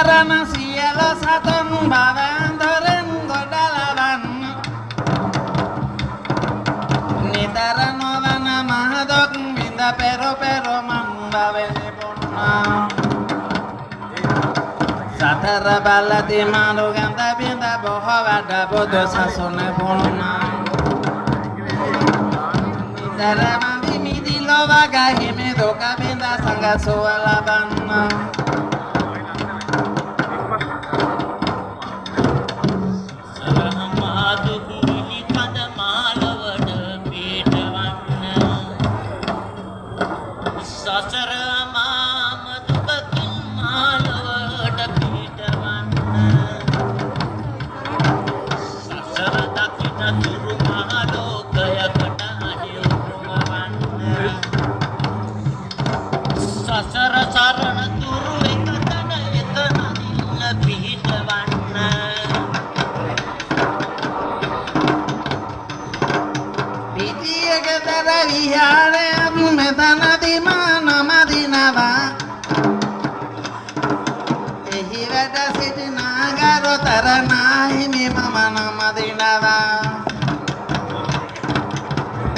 නිතරම සියල සතුන් භවන්තරෙන් ගොඩලවන්න නිතර නොවන මහදොක් විඳ පෙර පෙර මං භවෙනි පුන්නා සතර බලති මාළු ගඳ බිඳ බොහෝ වැඩ බුදු සසුන පුන්නා නිතරම විමිදි ලොව ගහිමි දුක බිඳ සංඝ සුව ලබන්න විහාරයක් මෙතනදී මනම දිනවා එහි වැඩ සිටින ගරුතර නාහිමි මම නම දිනවා